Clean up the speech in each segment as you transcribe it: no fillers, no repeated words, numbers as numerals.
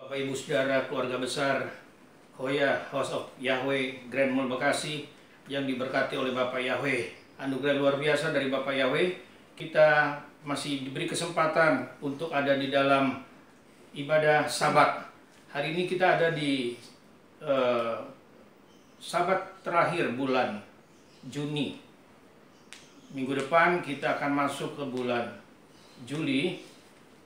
Bapak Ibu Saudara keluarga besar Hoya House of Yahweh Grand Mall Bekasi yang diberkati oleh Bapak Yahweh, anugerah luar biasa dari Bapak Yahweh. Kita masih diberi kesempatan untuk ada di dalam ibadah Sabat. Hari ini kita ada di Sabat terakhir bulan Juni. Minggu depan kita akan masuk ke bulan Juli,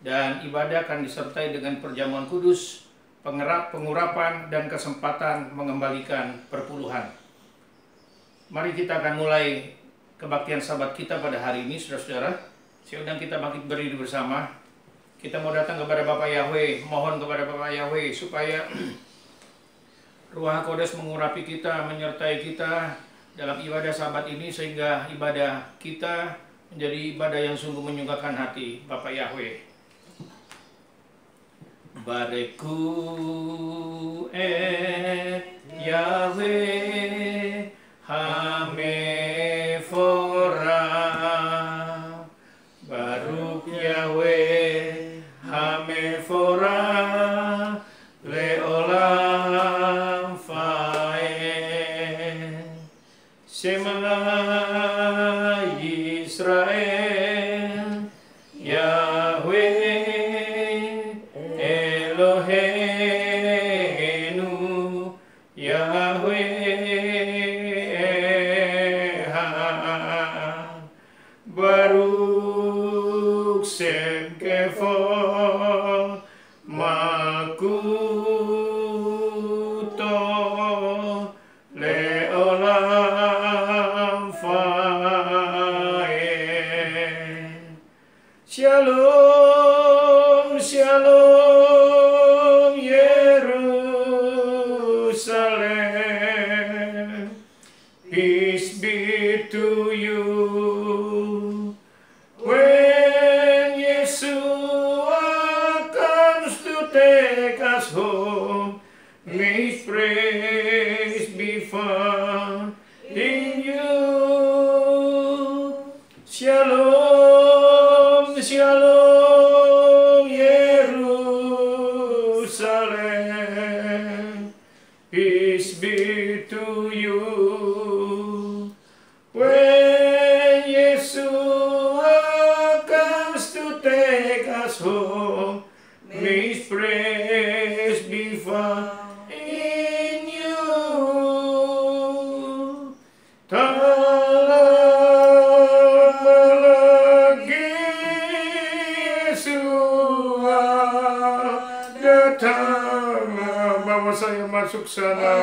dan ibadah akan disertai dengan perjamuan kudus, pengurapan, dan kesempatan mengembalikan perpuluhan. Mari kita akan mulai kebaktian Sabat kita pada hari ini, saudara-saudara. Saya undang kita bangkit berdiri bersama. Kita mau datang kepada Bapak Yahweh, mohon kepada Bapak Yahweh supaya Ruach Kodes mengurapi kita, menyertai kita dalam ibadah Sabat ini, sehingga ibadah kita menjadi ibadah yang sungguh menyukakan hati Bapak Yahweh. Bareku Yahweh Hamefora, Baruk Yahweh Hamefora Leolam Fae Shema Yisrael Yahweh Eloheinu Yahweh Echad Baruch Shem Kevod Makuto Leolam Fae. Shalom, shalom, Yerusalem. Peace be to you. When Yeshua comes to take us home, may His praise be found in you. Shalom, shalom, Yerusalem. Peace be to you. When Yeshua comes to take us home, may His praise be found in you. Talam lagi Yeshua datang, bawa saya masuk sana.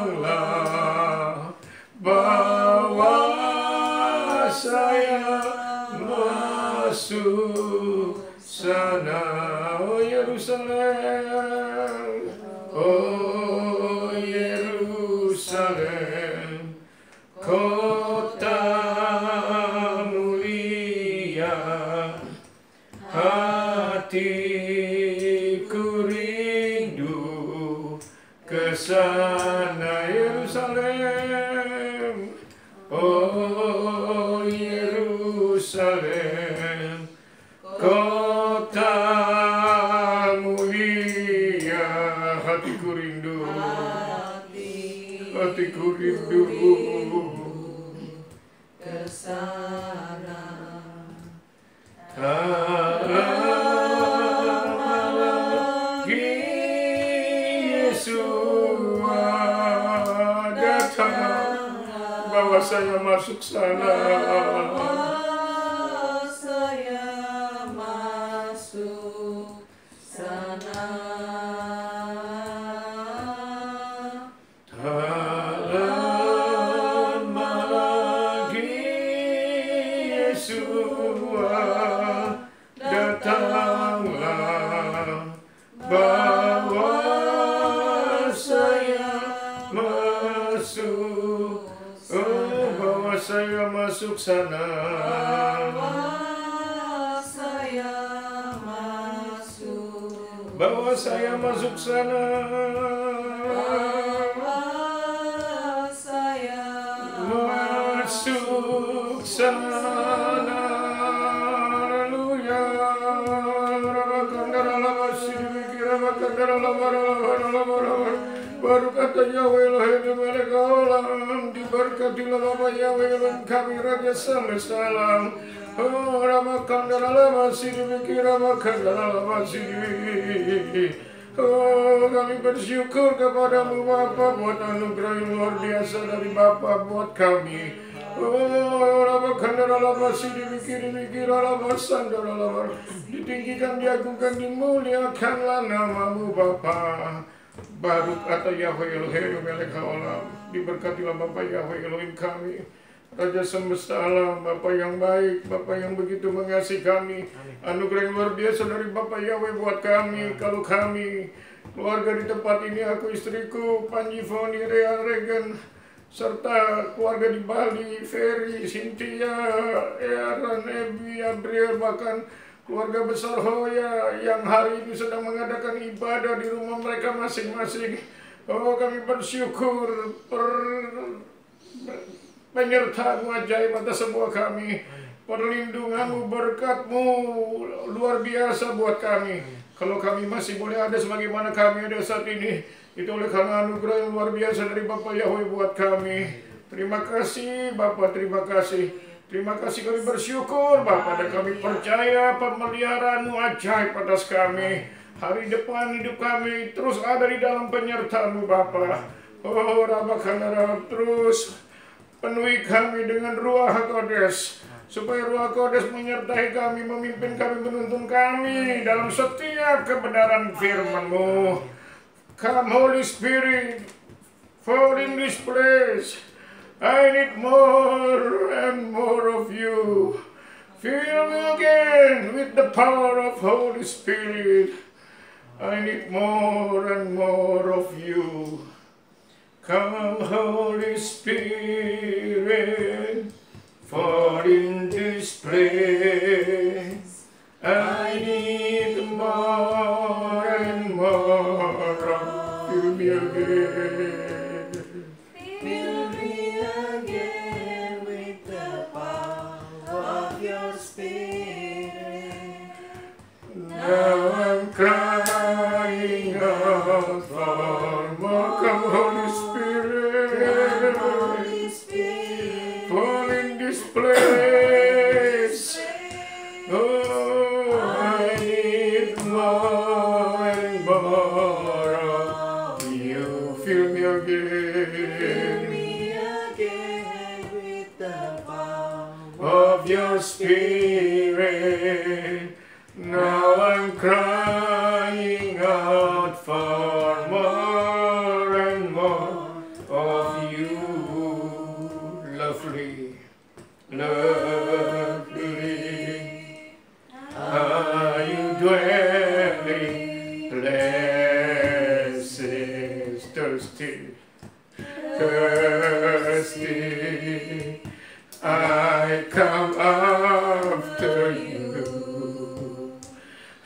Datanglah, bawa saya masuk sana. Oh Yerusalem, oh Yerusalem, kota mulia, hatiku rindu ke sana. Yerusalem, oh Yerusalem, kota mulia, hatiku rindu, hatiku rindu ke sana. Bawa saya masuk sana. Saya masuk sana. Tak lama lagi Yeshua datanglah, bawa saya masuk. Oh, bawa saya masuk sana. Bawa bawa saya masuk sana. Bawa saya masuk sana. Haleluya. Baru kata Yahweh Elohim Melek alam, diberkatilah nama Yahweh Elohim kami Raja semesta alam. Oh, Ramakandala masih dipikir Ramakandala masih. Oh, kami bersyukur kepadamu Bapa buat anugerah yang luar biasa dari Bapa buat kami. Oh, Ramakandala masih dipikir Ramakandala, ditinggikan, diagungkan, dimuliakanlah namamu Bapa. Baru kata Yahweh Elohim Melek alam, diberkatilah Bapa Yahweh Elohim kami Raja semesta alam, Bapa yang baik, Bapa yang begitu mengasihi kami. Anugerah yang luar biasa dari Bapa Yahweh buat kami. Kalau kami keluarga di tempat ini, aku, istriku, Panji, Foni, Rea, Regan, serta keluarga di Bali, Ferry, Cynthia, Aaron, Ebi, Abriel, bahkan keluarga besar Hoya yang hari ini sedang mengadakan ibadah di rumah mereka masing-masing. Oh, kami bersyukur penyertaan-Mu ajaib atas semua kami. Perlindungan-Mu, berkat-Mu luar biasa buat kami. Kalau kami masih boleh ada sebagaimana kami ada saat ini, itu oleh karena anugerah yang luar biasa dari Bapa Yahweh buat kami. Terima kasih Bapa, terima kasih. Terima kasih, kami bersyukur Bapa, dan kami percaya pemeliharaan-Mu ajaib atas kami. Hari depan hidup kami terus ada di dalam penyertaan-Mu Bapa. Oh, Rabbakana, terus penuhi kami dengan Ruach HaKodes, supaya Ruach HaKodes menyertai kami, memimpin kami, menuntun kami dalam setiap kebenaran firman-Mu. Come Holy Spirit, fall in this place. I need more and more of you. Fill me again with the power of Holy Spirit. I need more and more of you. Come Holy Spirit, fall in this place. I need more and more of you. Fill me again. Fill me again with the power of your Spirit. Now I'm crying out for more. Come Holy Spirit, Holy Spirit, fall in this place. Oh, I need more and more of you. Fill me again with the power of your Spirit. Now I'm crying out for more and more of you. Lovely, lovely, are you dwelling places? Thirsty, thirsty, I come after you.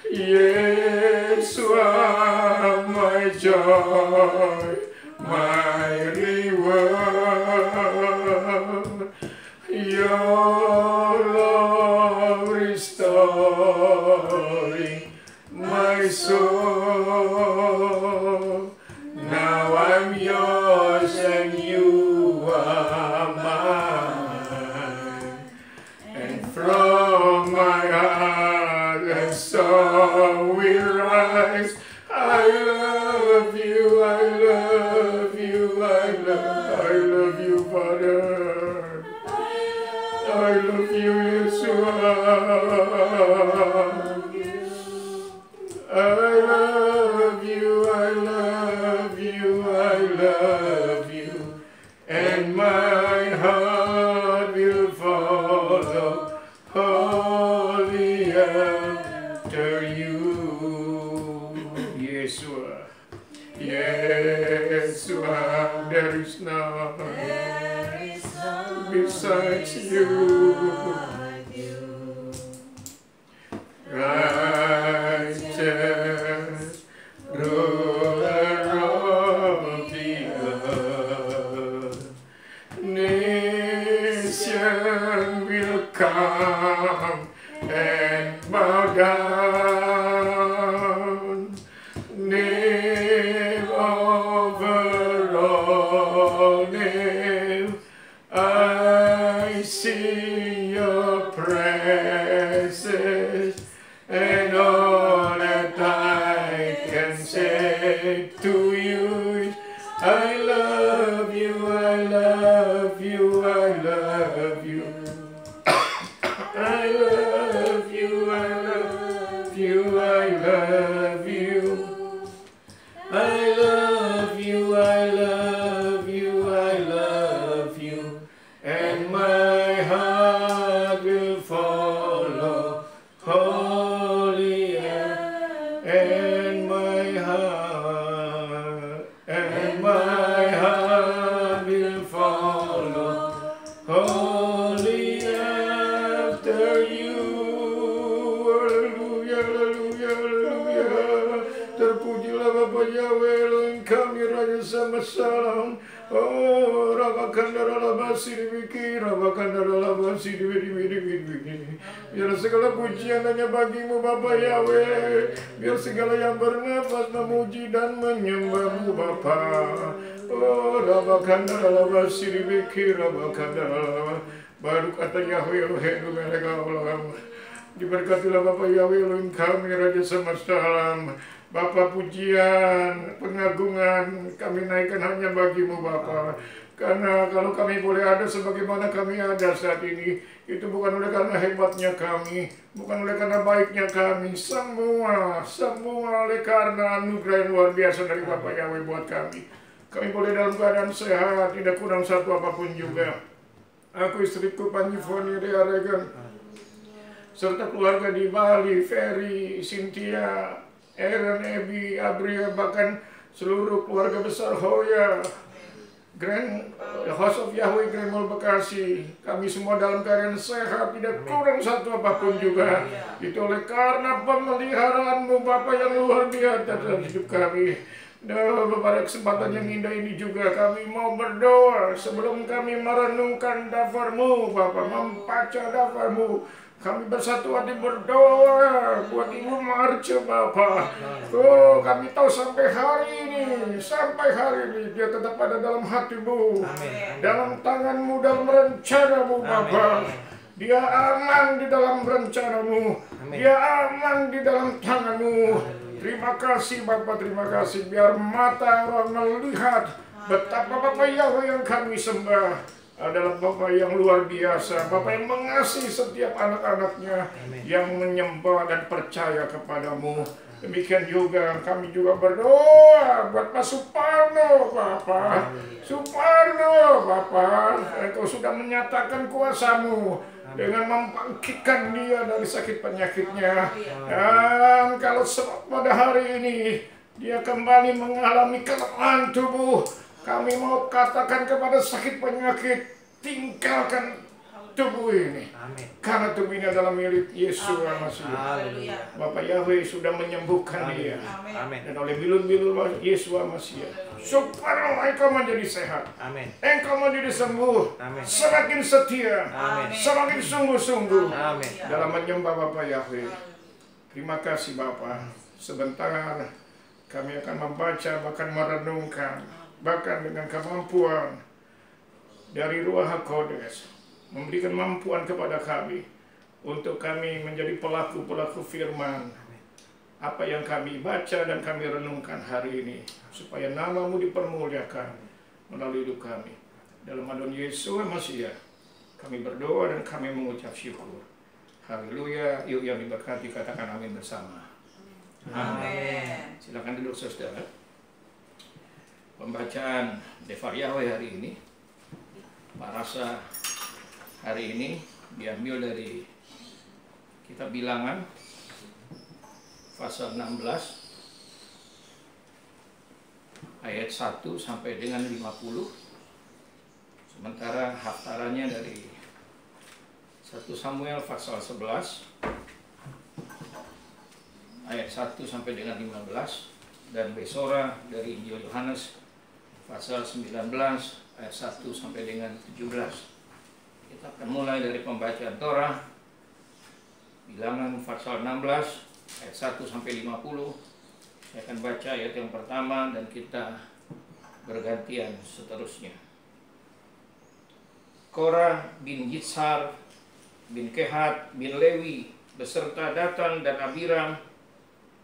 Yes, you are my joy, my reward. Your love restoring my soul. Now I'm yours and you are mine. And from my heart a song will rise. I love you, I love you, I love you, Father. I love you, Yeshua. I love you, I love you, I love you. And my heart will follow wholly after you. Yeshua, Yeshua, there is none besides you. Righteous, and bow down. Name over all name, I sing your praises, and all that I can say to you is, I love you, I love you, I love you. I love you, I love you, I love you. I love you, I love you, I love you. And my heart will follow holy, and my heart will follow holy after you. Haleluya, haleluya, haleluya. Terpujilah Bapa Yahweh Elohim kami Raja sama salam. Oh, Rabakandara Labasi Dibiki, Rabakandara Labasi Dibiki. Biar segala pujian hanya bagimu Bapa Yahweh. Biar segala yang bernafas memuji dan menyembahmu Bapa. Oh, Rabakandara Labasi Dibiki, Rabakandara. Baru kata Yahweh Elohim mereka Allah. Diberkatilah Bapa Yahweh Elohim kami Raja semesta alam. Bapa, pujian, pengagungan kami naikkan hanya bagimu Bapa. Karena kalau kami boleh ada sebagaimana kami ada saat ini, itu bukan oleh karena hebatnya kami, bukan oleh karena baiknya kami, semua oleh karena anugerah yang luar biasa dari Bapa Yahweh buat kami. Kami boleh dalam keadaan sehat, tidak kurang satu apapun juga. Aku, istriku Panji Foni Ria Regan, serta keluarga di Bali, Ferry, Cynthia, Aaron, Ebi, Abria, bahkan seluruh keluarga besar Hoya, Grand House of Yahweh Grand Mall Bekasi, kami semua dalam keadaan sehat, tidak kurang satu apapun juga. Itu oleh karena pemeliharaanmu Bapa yang luar biasa dalam hidup kami. Dan pada kesempatan yang indah ini juga kami mau berdoa sebelum kami merenungkan dafarmu Bapa, membaca dafarmu. Kami bersatu hati berdoa buat Ibu Marce Bapa. Oh, kami tahu sampai hari ini dia tetap ada dalam hatimu, dalam tanganmu, dalam rencanamu Bapa. Dia aman di dalam rencanamu, dia aman di dalam tanganmu. Terima kasih Bapa, terima kasih. Biar mata orang melihat betapa Bapa Yahweh yang kami sembah adalah Bapa yang luar biasa, Bapa yang mengasihi setiap anak-anaknya yang menyembah dan percaya kepadamu. Demikian juga kami juga berdoa buat Pak Suparno Bapa. Suparno Bapa, Engkau sudah menyatakan kuasamu dengan membangkitkan dia dari sakit penyakitnya. Dan kalau pada hari ini dia kembali mengalami kelemahan tubuh, kami mau katakan kepada sakit penyakit, tinggalkan tubuh ini. Amin. Karena tubuh ini adalah milik Yesus Masih. Bapak Yahweh sudah menyembuhkan dia. Amin. Dan oleh bilur-bilur Yesus Masih, supaya engkau menjadi sehat. Amin. Engkau menjadi sembuh. Amin. Semakin setia. Amin. Semakin sungguh-sungguh dalam menyembah Bapak Yahweh. Terima kasih Bapak. Sebentar kami akan membaca, bahkan merenungkan, bahkan dengan kemampuan dari Ruach HaKodesh, memberikan kemampuan kepada kami untuk kami menjadi pelaku-pelaku firman. Apa yang kami baca dan kami renungkan hari ini, supaya nama-Mu dipermuliakan melalui hidup kami. Dalam nama Yesus Masih, kami berdoa dan kami mengucap syukur. Haleluya. Yuk yang diberkati katakan amin bersama. Amin. Silakan duduk saudara. Pembacaan Dafar Yahweh hari ini, Pak Rasa hari ini diambil dari kitab Bilangan pasal 16 ayat 1 sampai dengan 50. Sementara haftarannya dari 1 Samuel pasal 11 ayat 1 sampai dengan 15, dan Besora dari Injil Yohanes pasal 19 ayat 1 sampai dengan 17. Kita akan mulai dari pembacaan Torah Bilangan pasal 16 ayat 1 sampai 50. Saya akan baca ayat yang pertama dan kita bergantian seterusnya. Korah bin Yitsar bin Kehat bin Lewi beserta Datan dan Abiram,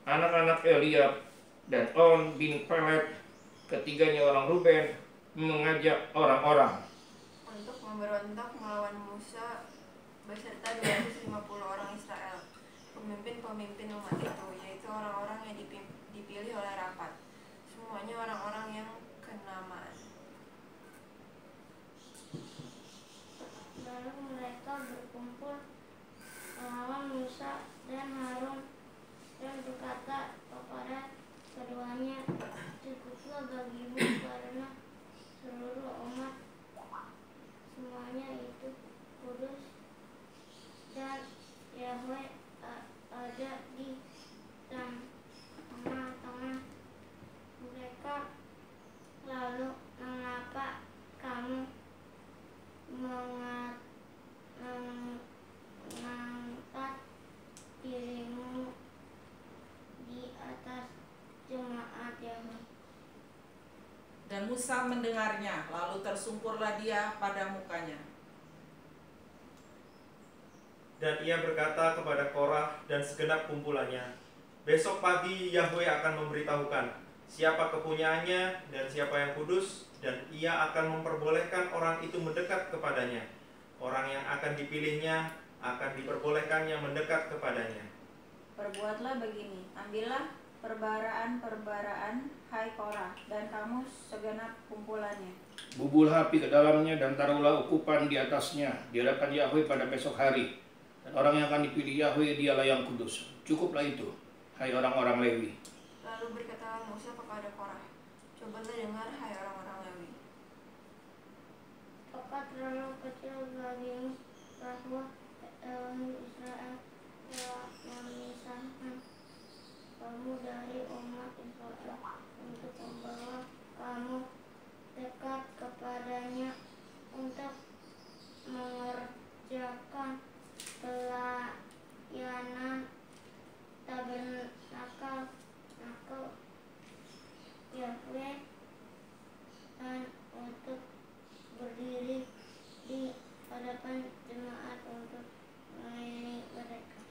anak-anak Eliab, dan On bin Pelet, ketiganya orang Ruben, mengajak orang-orang untuk memberontak melawan Musa beserta 250 orang Israel, pemimpin-pemimpin umat itu, yaitu orang-orang yang dipilih oleh rapat, semuanya orang-orang yang kenamaan. Lalu mereka berkumpul melawan Musa dan Harun dan berkata kepada keduanya, "Cukuplah bagimu karena seluruh umat semuanya itu kudus dan Yahweh ada di tengah-tengah mereka. Lalu mengapa kamu mengangkat dirimu di atas jemaat Yahweh?" Dan Musa mendengarnya, lalu tersungkurlah dia pada mukanya. Dan ia berkata kepada Korah dan segenap kumpulannya, "Besok pagi Yahweh akan memberitahukan siapa kepunyaannya dan siapa yang kudus, dan ia akan memperbolehkan orang itu mendekat kepadanya. Orang yang akan dipilihnya akan diperbolehkannya mendekat kepadanya." Perbuatlah begini, ambillah perbaraan-perbaraan, hai Korah, dan kamu segenap kumpulannya. Bubulah api ke dalamnya dan taruhlah ukupan di atasnya di hadapan Yahweh pada besok hari. Dan orang yang akan dipilih Yahweh dialah yang kudus. Cukuplah itu, hai orang-orang Lewi. Lalu berkatalah Musa kepada Korah, "Cobalah dengar, hai orang-orang Lewi. Apakah terlalu kecil bagimu bahwa Elohim Israel telah memisahkan kamu dari umat Israel untuk membawa kamu dekat kepadanya untuk mengerjakan pelayanan tabernakel Yahweh dan untuk berdiri di hadapan jemaat untuk melayani mereka.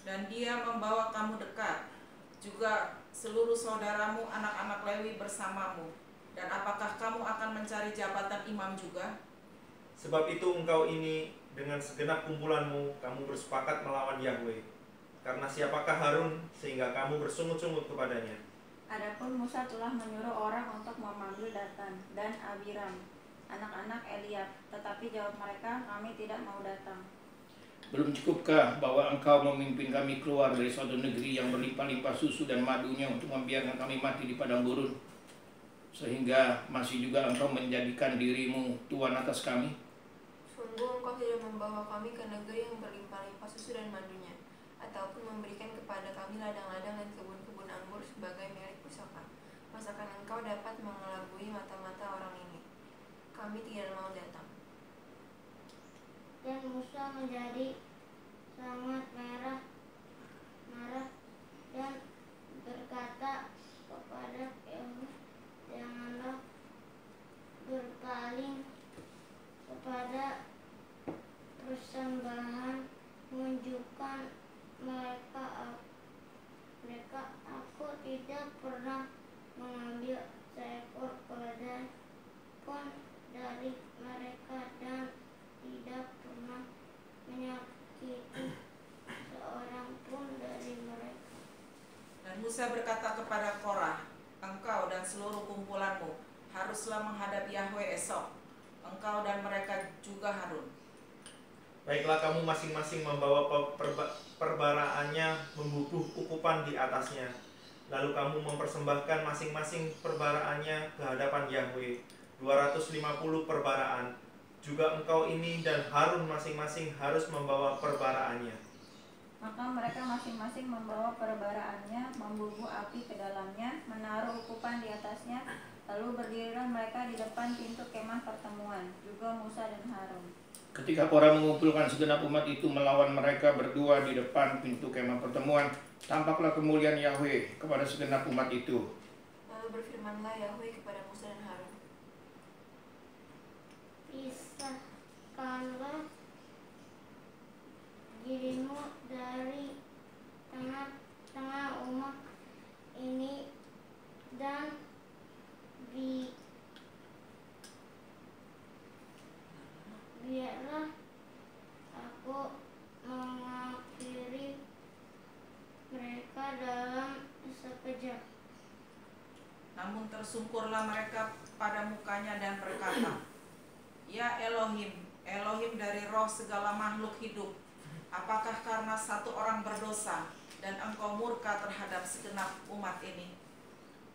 Dan dia membawa kamu dekat, juga seluruh saudaramu anak-anak Lewi bersamamu. Dan apakah kamu akan mencari jabatan imam juga? Sebab itu engkau ini dengan segenap kumpulanmu kamu bersepakat melawan Yahweh. Karena siapakah Harun sehingga kamu bersungut-sungut kepadanya? Adapun Musa telah menyuruh orang untuk memanggil Datan dan Abiram, anak-anak Eliab, tetapi jawab mereka, kami tidak mau datang. Belum cukupkah bahwa engkau memimpin kami keluar dari suatu negeri yang berlimpah-limpah susu dan madunya untuk membiarkan kami mati di padang gurun? Sehingga masih juga engkau menjadikan dirimu tuan atas kami? Sungguh engkau tidak membawa kami ke negeri yang berlimpah-limpah susu dan madunya, ataupun memberikan kepada kami ladang-ladang dan kebun-kebun anggur sebagai milik pusaka. Masakan engkau dapat mengelabui mata-mata orang ini? Kami tidak mau datang. Dan Musa menjadi sangat marah dan berkata kepada Yahweh, "Janganlah berpaling kepada persembahan menunjukkan mereka. Aku tidak pernah mengambil seekor keledai pun dari mereka dan tidak pernah menyakiti seorang pun dari mereka." Dan Musa berkata kepada Korah, "Engkau dan seluruh kumpulanmu haruslah menghadap Yahweh esok, engkau dan mereka juga Harun. Baiklah kamu masing-masing membawa perbaraannya membubuh ukupan di atasnya. Lalu kamu mempersembahkan masing-masing perbaraannya ke hadapan Yahweh, 250 perbaraan. Juga engkau ini dan Harun masing-masing harus membawa perbaraannya." Maka mereka masing-masing membawa perbaraannya, membubuh api ke dalamnya, menaruh ukupan di atasnya, lalu berdirilah mereka di depan pintu kemah pertemuan, juga Musa dan Harun. Ketika Korah mengumpulkan segenap umat itu melawan mereka berdua di depan pintu kemah pertemuan, tampaklah kemuliaan Yahweh kepada segenap umat itu. Lalu berfirmanlah Yahweh kepada Musa dan Harun. Pisahkanlah dirimu dari tengah-tengah umat ini dan biarlah aku mengakhiri mereka dalam sekejap. Namun tersungkurlah mereka pada mukanya dan berkata, Ya Elohim, Elohim dari roh segala makhluk hidup, apakah karena satu orang berdosa dan engkau murka terhadap segenap umat ini?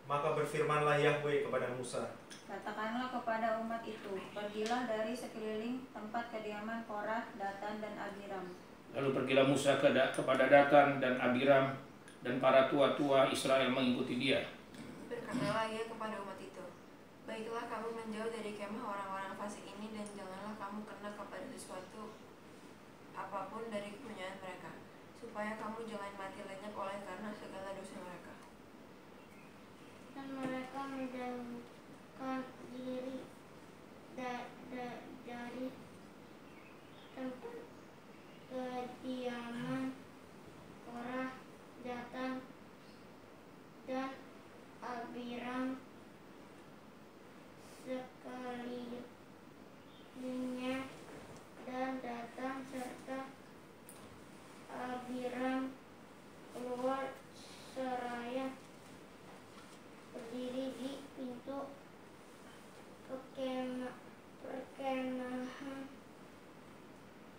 Maka berfirmanlah Yahweh kepada Musa, Katakanlah kepada umat itu, pergilah dari sekeliling tempat kediaman Korah, Datan, dan Abiram. Lalu pergilah Musa kepada Datan dan Abiram, dan para tua-tua Israel mengikuti dia. Berkatalah ia kepada umat itu, baiklah kamu menjauh dari kemah orang-orang fasik ini dan janganlah kamu kena kepada sesuatu apapun dari kepunyaan mereka, supaya kamu jangan mati lenyap oleh karena segala dosa mereka. Dan mereka menjauhkan diri dari tempat kediaman Korah, Datan, dan Abiram sekelilingnya, dan Datan serta Abiram keluar seraya berdiri di pintu perkemahan.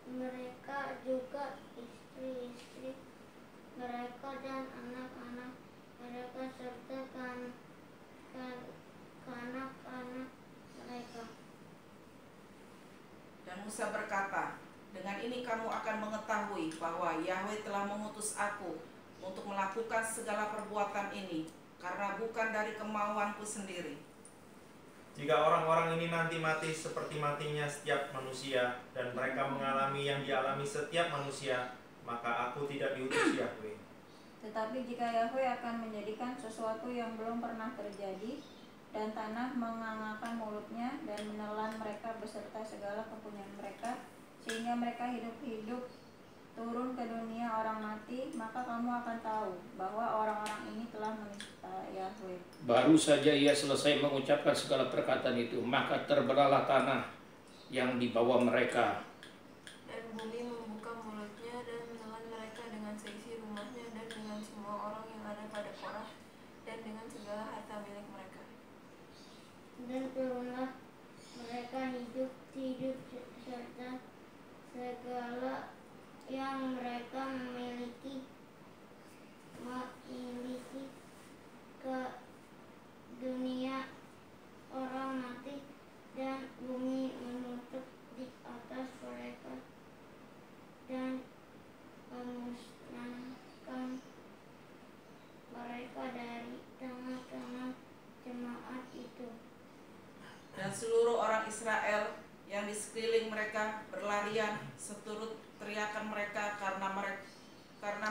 Mereka juga istri-istri mereka dan anak-anak mereka serta kanak-kanak mereka. Dan Musa berkata, dengan ini kamu akan mengetahui bahwa Yahweh telah mengutus aku untuk melakukan segala perbuatan ini, karena bukan dari kemauanku sendiri. jika orang-orang ini nanti mati seperti matinya setiap manusia, dan mereka mengalami yang dialami setiap manusia, maka aku tidak diutus Yahweh. Tetapi jika Yahweh akan menjadikan sesuatu yang belum pernah terjadi, dan tanah mengangakan mulutnya dan menelan mereka beserta segala kepunyaan mereka, sehingga mereka hidup-hidup turun ke dunia orang mati, maka kamu akan tahu bahwa orang-orang ini telah menista Yahweh. Baru saja ia selesai mengucapkan segala perkataan itu, maka terbelahlah tanah yang dibawa mereka. Dan bumi membuka mulutnya dan menelan mereka dengan seisi rumahnya dan dengan semua orang yang ada pada Korah dan dengan segala harta milik mereka. Dan turunlah mereka hidup serta segala yang mereka memiliki ke dunia orang mati, dan bumi menutup di atas mereka dan memusnahkan mereka dari tengah-tengah jemaat itu. Dan seluruh orang Israel yang di sekeliling mereka berlarian seturut teriakan mereka karena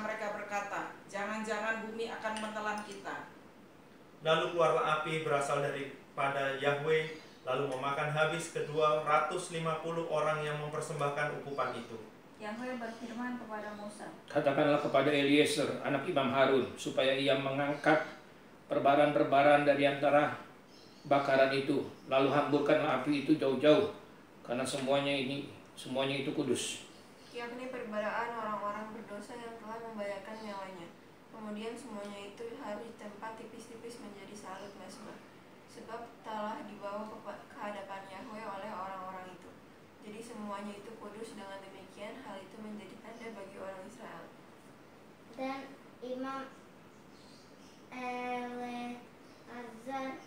mereka berkata, jangan-jangan bumi akan menelan kita. Lalu keluarlah api berasal daripada Yahweh, lalu memakan habis ke-250 orang yang mempersembahkan ukupan itu. Yahweh berfirman kepada Musa, Katakanlah kepada Eliezer, anak Imam Harun, supaya ia mengangkat perbaran-perbaran dari antara bakaran itu, lalu hamburkanlah api itu jauh-jauh, karena semuanya itu kudus. Yakni perbaraan orang-orang berdosa yang telah membayarkan nyawanya. Kemudian semuanya itu harus ditempa tipis-tipis menjadi salut mesbah, sebab telah dibawa ke hadapan Yahweh oleh orang-orang itu. Jadi semuanya itu kudus. Dengan demikian hal itu menjadi tanda bagi orang Israel. Dan Imam Eleazar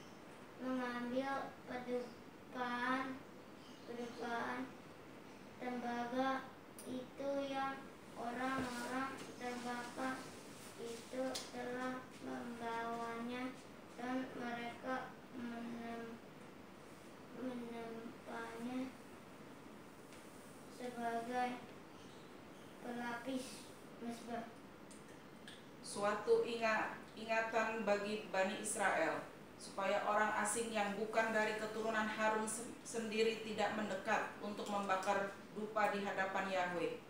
mengambil pedupaan tembaga itu yang orang-orang terbakar itu telah membawanya, dan mereka menempanya suatu ingatan bagi Bani Israel, supaya orang asing yang bukan dari keturunan Harun sendiri tidak mendekat untuk membakar dupa di hadapan Yahwe.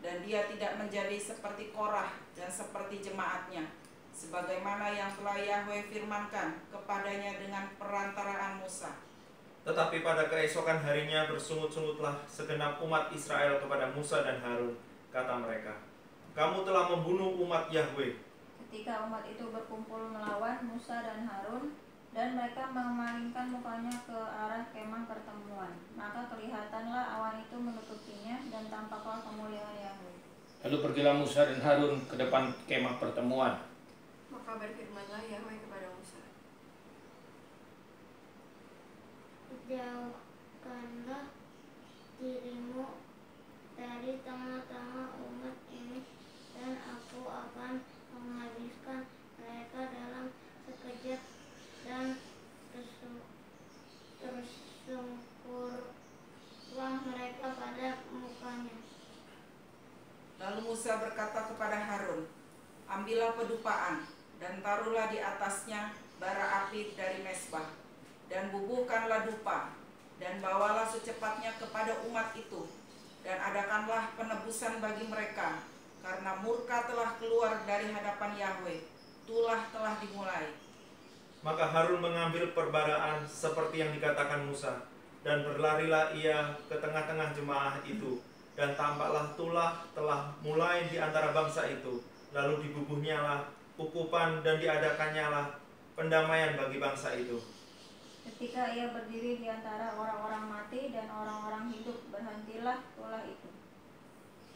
Dan dia tidak menjadi seperti Korah dan seperti jemaatnya, sebagaimana yang telah Yahwe firmankan kepadanya dengan perantaraan Musa. Tetapi pada keesokan harinya bersungut-sungutlah segenap umat Israel kepada Musa dan Harun. Kata mereka, "Kamu telah membunuh umat Yahwe." Ketika umat itu berkumpul melawan Musa dan Harun, dan mereka memalingkan mukanya ke arah kemah pertemuan, maka kelihatanlah awan itu menutupinya, dan tampaklah kemuliaan Yahwe. Lalu pergilah Musa dan Harun ke depan kemah pertemuan. Maka berfirmanlah Yahwe kepada Musa, jauhkanlah dirimu dari tengah-tengah umat ini, dan aku akan menghabiskan mereka dalam sekejap, dan tersungkurlah mereka pada mukanya. Lalu Musa berkata kepada Harun, "Ambillah pedupaan dan taruhlah di atasnya bara api dari mezbah, dan bubuhkanlah dupa, dan bawalah secepatnya kepada umat itu, dan adakanlah penebusan bagi mereka, karena murka telah keluar dari hadapan Yahwe, tulah telah dimulai." Maka Harun mengambil perbaraan seperti yang dikatakan Musa, dan berlarilah ia ke tengah-tengah jemaah itu, dan tampaklah tulah telah mulai di antara bangsa itu. Lalu dibubuhnyalah ukupan, dan diadakannyalah pendamaian bagi bangsa itu. Ketika ia berdiri di antara orang-orang mati dan orang-orang hidup, berhentilah tulah itu.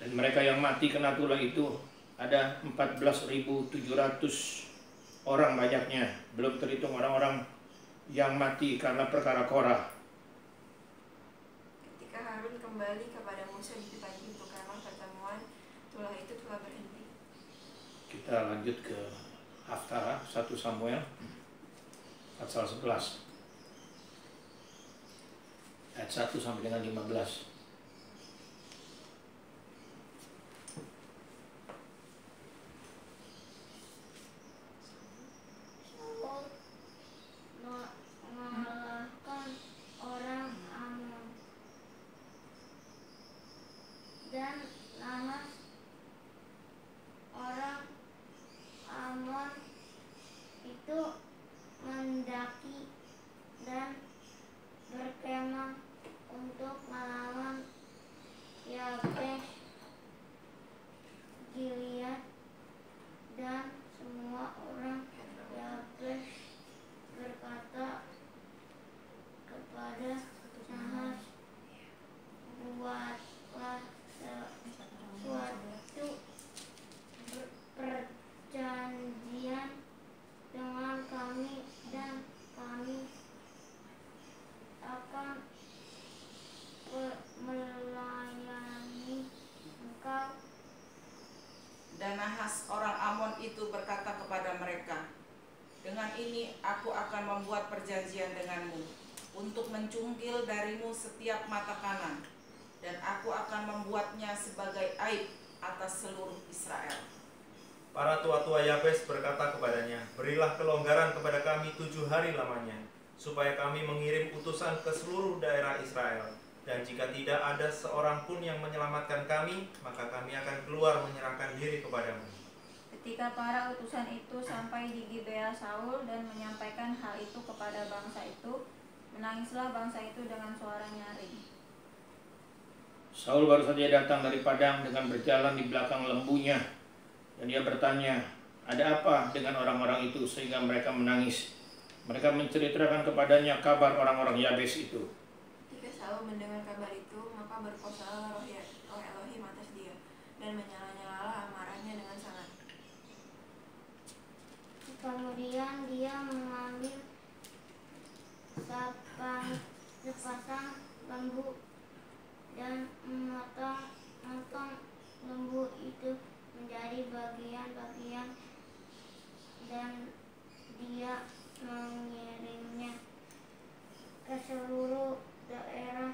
Dan mereka yang mati kena tulah itu ada 14.700 orang banyaknya, belum terhitung orang-orang yang mati karena perkara Korah. ketika Harun kembali kepada Musa di depan pintu kemah pertemuan, tulah itu telah berhenti. Kita lanjut ke Haftarah 1 Samuel pasal 11 ayat 1 sampai dengan 15. Mengalahkan orang Amon, dan Nahas orang Amon itu mendaki dan berkemah untuk melawan Yabes Gilead, dan semua orang Yabes berkata kepada Nahas, "Buatlah suatu perjanjian dengan kami, dan kami akan melayani engkau." Dan Nahas orang Amon itu berkata kepada mereka, "Dengan ini aku akan membuat perjanjian denganmu, untuk mencungkil darimu setiap mata kanan, dan aku akan membuatnya sebagai aib atas seluruh Israel." Para tua-tua Yabes berkata kepadanya, "Berilah kelonggaran kepada kami 7 hari lamanya, supaya kami mengirim utusan ke seluruh daerah Israel. Dan jika tidak ada seorang pun yang menyelamatkan kami, maka kami akan keluar menyerahkan diri kepadamu." Ketika para utusan itu sampai di Gibea Saul dan menyampaikan hal itu kepada bangsa itu, menangislah bangsa itu dengan suara nyaring. Saul baru saja datang dari padang dengan berjalan di belakang lembunya, dan dia bertanya, "Ada apa dengan orang-orang itu sehingga mereka menangis?" Mereka menceritakan kepadanya kabar orang-orang Yabes itu. Ketika Saul mendengar kabar itu, maka berkosalah roh Elohim atas dia, dan menyala-nyalalah amarahnya dengan sangat. Kemudian dia mengambil sepasang lembu dan memotong lembu itu menjadi bagian-bagian, dan dia mengirimnya ke seluruh daerah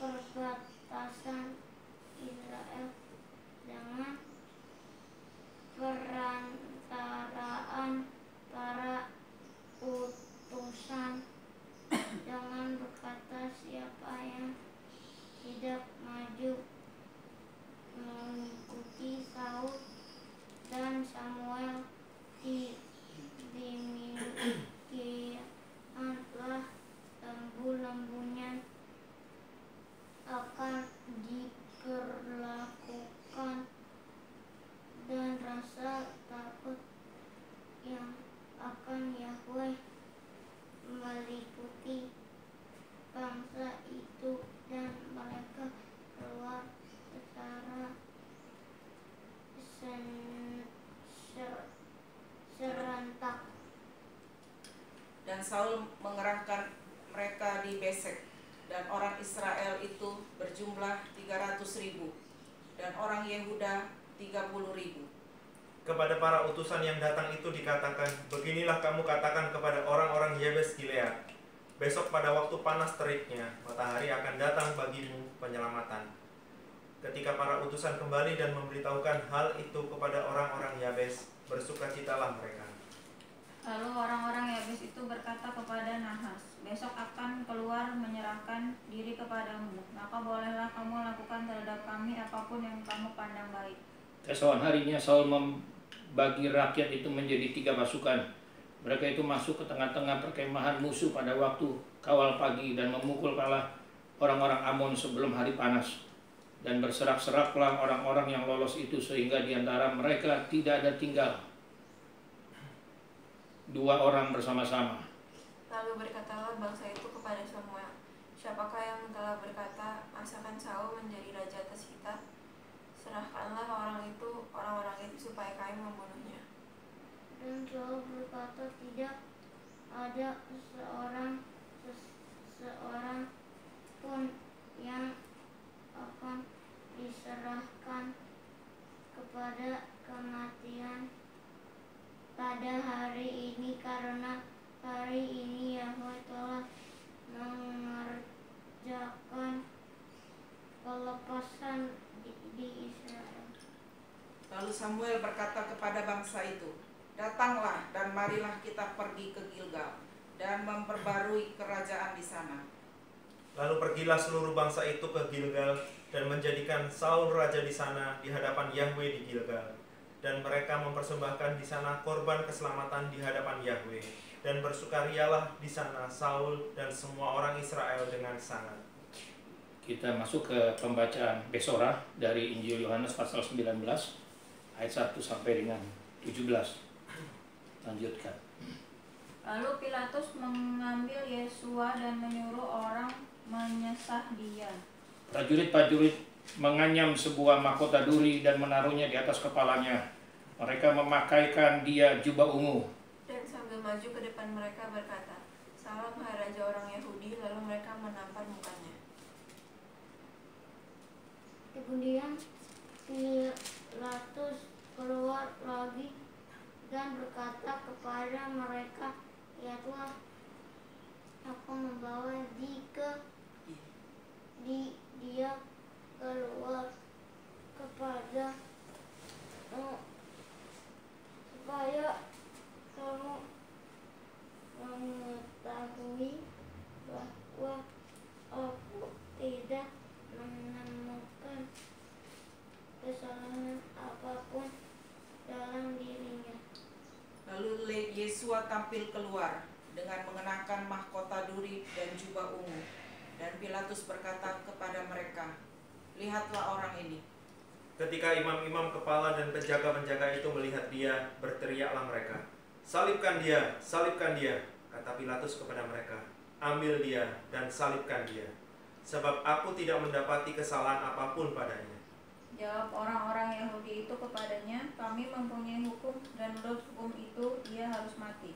perbatasan Israel dengan Dan Saul mengerahkan mereka di Besek, dan orang Israel itu berjumlah 300.000, dan orang Yehuda 30.000. Kepada para utusan yang datang itu dikatakan, beginilah kamu katakan kepada orang-orang Yabes Gilead, besok pada waktu panas teriknya, matahari akan datang bagimu penyelamatan. Ketika para utusan kembali dan memberitahukan hal itu kepada orang-orang Yabes, bersukacitalah mereka. Lalu orang-orang Yabes itu berkata kepada Nahas, besok akan keluar menyerahkan diri kepadamu, maka bolehlah kamu lakukan terhadap kami apapun yang kamu pandang baik. Keesokan harinya Saul membagi rakyat itu menjadi 3 pasukan. Mereka itu masuk ke tengah-tengah perkemahan musuh pada waktu kawal pagi dan memukul kalah orang-orang Amon sebelum hari panas. Dan berserak-seraklah orang-orang yang lolos itu sehingga di antara mereka tidak ada tinggal 2 orang bersama-sama. Lalu berkatalah bangsa itu kepada Samuel, siapakah yang telah berkata, masakan Saul menjadi raja atas kita? Serahkanlah orang-orang itu supaya kami membunuhnya. Dan Saul berkata, tidak ada seorang pun yang akan diserahkan kepada kematian pada hari ini, karena hari ini Yahweh telah mengerjakan pelepasan di Israel. Lalu Samuel berkata kepada bangsa itu, datanglah dan marilah kita pergi ke Gilgal dan memperbarui kerajaan di sana. Lalu pergilah seluruh bangsa itu ke Gilgal dan menjadikan Saul raja di sana di hadapan Yahweh di Gilgal. Dan mereka mempersembahkan di sana korban keselamatan di hadapan Yahweh. Dan bersukarialah di sana Saul dan semua orang Israel dengan sangat. Kita masuk ke pembacaan Besorah dari Injil Yohanes pasal 19 ayat 1 sampai dengan 17. Lanjutkan. Lalu Pilatus mengambil Yesua dan menyuruh orang menyesah dia. Prajurit-prajurit menganyam sebuah mahkota duri dan menaruhnya di atas kepalanya. Mereka memakaikan dia jubah ungu. Dan sambil maju ke depan mereka berkata, salam hai raja orang Yahudi, lalu mereka menampar mukanya. Kemudian Pilatus keluar lagi dan berkata kepada mereka, lihatlah, aku membawa dia keluar kepada supaya kamu mengetahui bahwa aku tidak menemukan kesalahan apapun dalam dirinya. Lalu Yesua tampil keluar dengan mengenakan mahkota duri dan jubah ungu. Dan Pilatus berkata kepada mereka, lihatlah orang ini. Ketika imam-imam kepala dan penjaga-penjaga itu melihat dia, berteriaklah mereka, salibkan dia, salibkan dia. Kata Pilatus kepada mereka, ambil dia dan salibkan dia, sebab aku tidak mendapati kesalahan apapun padanya. Jawab orang-orang Yahudi itu kepadanya, kami mempunyai hukum dan menurut hukum itu ia harus mati,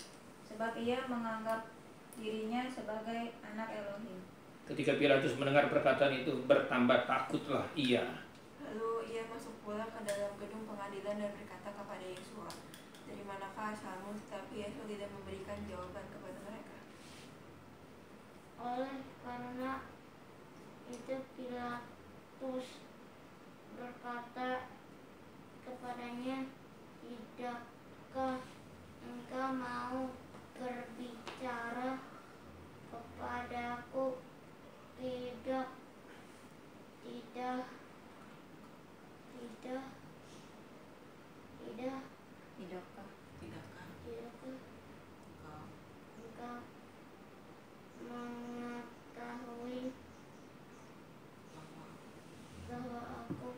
sebab ia menganggap dirinya sebagai anak Elohim. Ketika Pilatus mendengar perkataan itu, bertambah takutlah ia. Lalu ia masuk pula ke dalam gedung pengadilan dan berkata kepada Yesua, dari manakah asalmu? Tetapi Yesus tidak memberikan jawaban kepada mereka. Oleh karena itu Pilatus berkata kepadanya, tidakkah engkau mau berbicara kepadaku? Tidakkah engkau mengetahui bahwa aku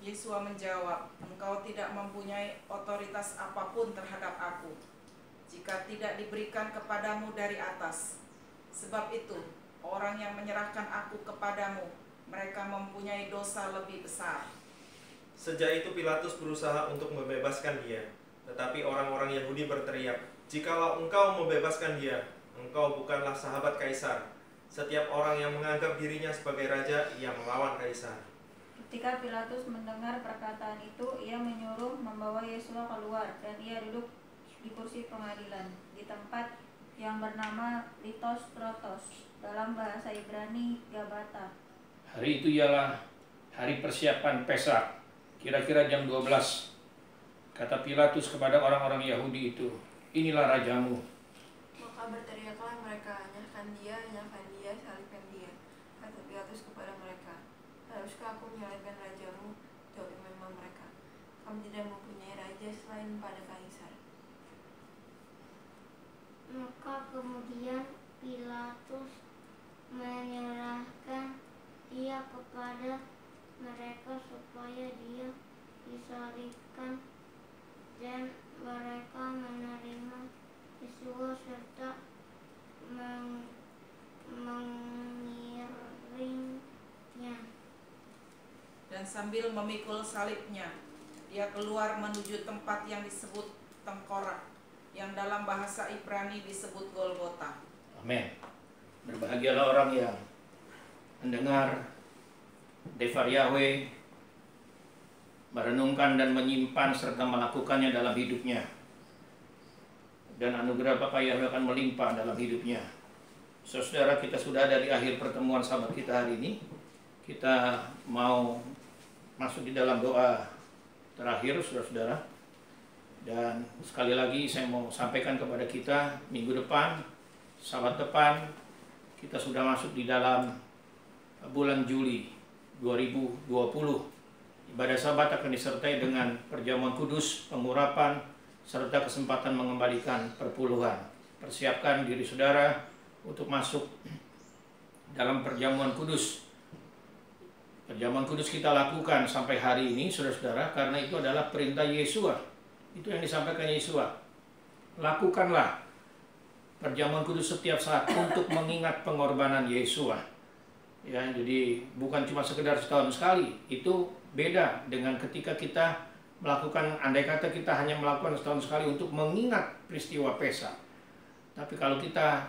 Yesua menjawab, "Engkau tidak mempunyai otoritas apapun terhadap aku, jika tidak diberikan kepadamu dari atas. Sebab itu, orang yang menyerahkan aku kepadamu, mereka mempunyai dosa lebih besar." Sejak itu Pilatus berusaha untuk membebaskan dia. Tetapi orang-orang Yahudi berteriak, "Jikalau engkau membebaskan dia, engkau bukanlah sahabat Kaisar. Setiap orang yang menganggap dirinya sebagai raja, ia melawan Kaisar." Ketika Pilatus mendengar perkataan itu, ia menyuruh membawa Yesua keluar, dan ia duduk di kursi pengadilan di tempat yang bernama Litos Trotos, dalam bahasa Ibrani Gabata. Hari itu ialah hari persiapan Pesak, kira-kira jam 12. Kata Pilatus kepada orang-orang Yahudi itu, "Inilah rajamu." Maka berteriaklah mereka, "Nyahkan dia, salibkan dia." Kata Pilatus kepada mereka, "Haruskah aku menyalibkan rajamu?" Jawab imam mereka, "Kami tidak mempunyai raja selain pada Kaisar." Maka kemudian Pilatus menyerahkan dia kepada mereka supaya dia disalibkan, dan mereka menerima Yesua serta mengiringnya. Dan sambil memikul salibnya, dia keluar menuju tempat yang disebut Tengkorak, yang dalam bahasa Ibrani disebut Golgota. Amin. Berbahagialah orang yang mendengar Devar Yahweh, merenungkan dan menyimpan serta melakukannya dalam hidupnya. Dan anugerah Bapa Yahweh akan melimpah dalam hidupnya. Saudara, kita sudah ada di akhir pertemuan sahabat kita hari ini. Kita mau masuk di dalam doa terakhir, saudara-saudara. Dan sekali lagi saya mau sampaikan kepada kita, minggu depan, sahabat depan, kita sudah masuk di dalam bulan Juli 2020. Ibadah Sabat akan disertai dengan perjamuan kudus, pengurapan, serta kesempatan mengembalikan perpuluhan. Persiapkan diri saudara untuk masuk dalam perjamuan kudus. Perjamuan kudus kita lakukan sampai hari ini, saudara-saudara, karena itu adalah perintah Yesua. Itu yang disampaikan Yesua. Lakukanlah perjamuan kudus setiap saat untuk mengingat pengorbanan Yesua. Ya, jadi bukan cuma sekedar setahun sekali. Itu beda dengan ketika kita melakukan, andai kata kita hanya melakukan setahun sekali untuk mengingat peristiwa Pesak. Tapi kalau kita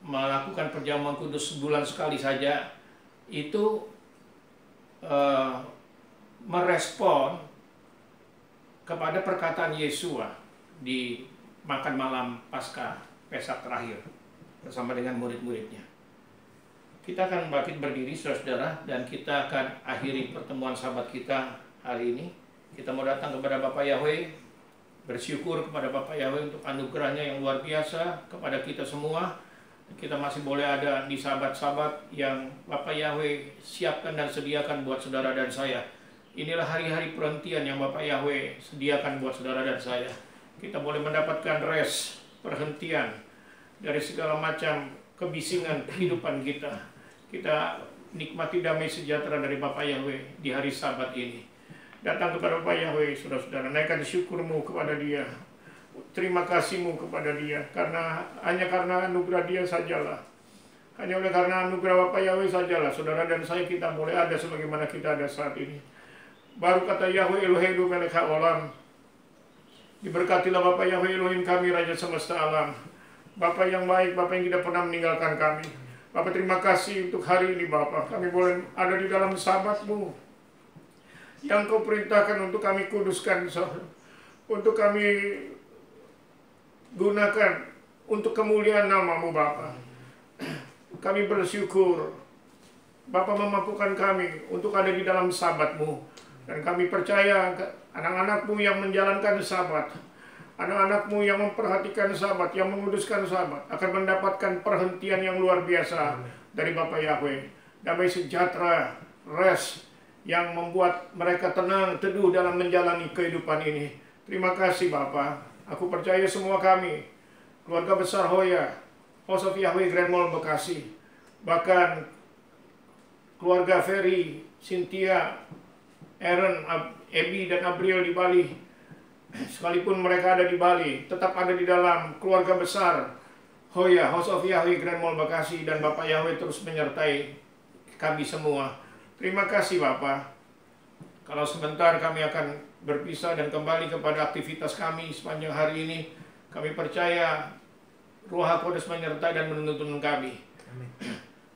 melakukan perjamuan kudus sebulan sekali saja, itu merespon kepada perkataan Yesua di makan malam Paskah Pesak terakhir bersama dengan murid-muridnya. Kita akan bangkit berdiri, saudara-saudara, dan kita akan akhiri pertemuan sahabat kita hari ini. Kita mau datang kepada Bapa Yahweh, bersyukur kepada Bapa Yahweh untuk anugerahnya yang luar biasa kepada kita semua. Kita masih boleh ada di sahabat-sahabat yang Bapa Yahweh siapkan dan sediakan buat saudara dan saya. Inilah hari-hari perhentian yang Bapa Yahweh sediakan buat saudara dan saya. Kita boleh mendapatkan rest, perhentian dari segala macam kebisingan kehidupan kita. Kita nikmati damai sejahtera dari Bapa Yahweh di hari Sabat ini. Datang kepada Bapa Yahweh, saudara-saudara, naikkan syukurmu kepada Dia. Terima kasihmu kepada Dia, hanya karena anugerah Dia sajalah. Hanya oleh karena anugerah Bapa Yahweh sajalah, saudara dan saya kita boleh ada sebagaimana kita ada saat ini. Baru kata Yahweh Eloheinu melek haolam. Diberkatilah Bapa Yahweh Elohim kami, Raja semesta alam. Bapa yang baik, Bapa yang tidak pernah meninggalkan kami. Bapa, terima kasih untuk hari ini Bapa. Kami boleh ada di dalam Sabat-Mu yang Kau perintahkan untuk kami kuduskan, untuk kami gunakan untuk kemuliaan nama-Mu Bapa. Kami bersyukur Bapa memampukan kami untuk ada di dalam Sabat-Mu. Dan kami percaya anak-anak-Mu yang menjalankan Sabat, anak-anak-Mu yang memperhatikan Sabat, yang menguduskan Sabat, akan mendapatkan perhentian yang luar biasa dari Bapa Yahweh. Damai sejahtera, rest, yang membuat mereka tenang, teduh dalam menjalani kehidupan ini. Terima kasih Bapa. Aku percaya semua kami, keluarga besar Hoya, House of Yahweh Grand Mall Bekasi, bahkan keluarga Ferry, Cynthia, Aaron, Ebi dan Abriel di Bali. Sekalipun mereka ada di Bali, tetap ada di dalam keluarga besar Hoya, House of Yahweh Grand Mall Bekasi, dan Bapak Yahweh terus menyertai kami semua. Terima kasih Bapak. Kalau sebentar kami akan berpisah dan kembali kepada aktivitas kami sepanjang hari ini, kami percaya Ruh Kudus menyertai dan menuntun kami.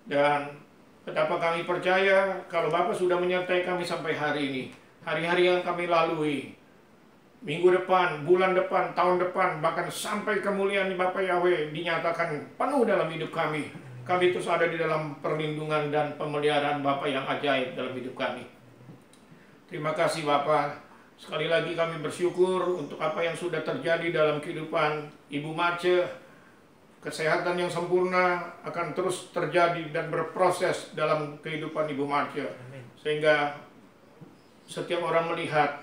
Dan betapa kami percaya kalau Bapak sudah menyertai kami sampai hari ini, hari-hari yang kami lalui, minggu depan, bulan depan, tahun depan, bahkan sampai kemuliaan Bapak Yahweh dinyatakan penuh dalam hidup kami. Kami terus ada di dalam perlindungan dan pemeliharaan Bapak yang ajaib dalam hidup kami. Terima kasih Bapak. Sekali lagi kami bersyukur untuk apa yang sudah terjadi dalam kehidupan Ibu Mace. Kesehatan yang sempurna akan terus terjadi dan berproses dalam kehidupan Ibu Mace. Sehingga setiap orang melihat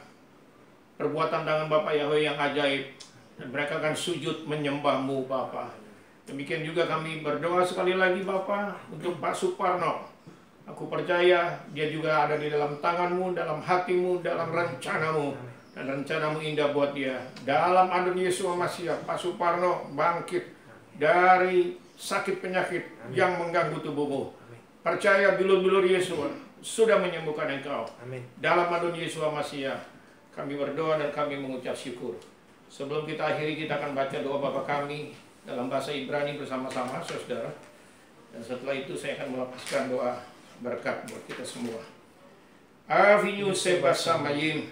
perbuatan tangan Bapak Yahweh yang ajaib, dan mereka akan sujud menyembah-Mu Bapak. Demikian juga kami berdoa sekali lagi Bapak untuk Pak Suparno. Aku percaya dia juga ada di dalam tangan-Mu, dalam hati-Mu, dalam rencana-Mu. Dan rencana-Mu indah buat dia. Dalam Adon Yesus Masih, Pak Suparno bangkit dari sakit penyakit yang mengganggu tubuhmu. Percaya bilur-bilur Yesus sudah menyembuhkan engkau. Dalam Adon Yesus Masih, kami berdoa dan kami mengucap syukur. Sebelum kita akhiri, kita akan baca doa Bapa kami dalam bahasa Ibrani bersama-sama, saudara. Dan setelah itu saya akan melepaskan doa berkat buat kita semua. Avinu sebas samayim,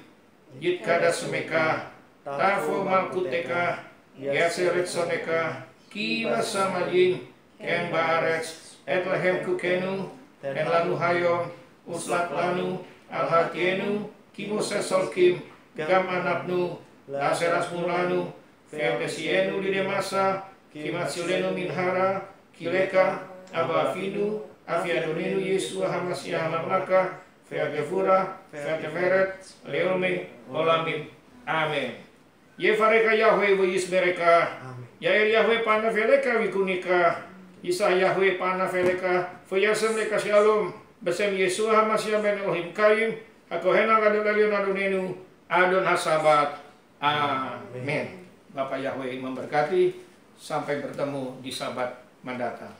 yit kada semeka, tafo malkuteka, yaseret soneka, kila samayim, ken baarets, et lehem kukenu, en lanu hayom, uslat lanu, alhatienu, kimo sesolkim, gam anapnu, laseras mulanu, feotesienu di demasa, kimatsulenu minhara, kileka, abafinu, afiadonenu Yesu Hamasia Halamaka, feagefura, featemeret, leome, olamim. Amen. Yefareka Yahweh wiyis mereka, Yair Yahweh pana veleka wikunika, Isa Yahweh pana veleka, fuyasem leka shalom, besem Yesu Hamasia ben Elohim Kaim, akohena kadulalion adonenu, adon hasabat. Amin. Bapak Yahweh memberkati. Sampai bertemu di Sabat mendatang.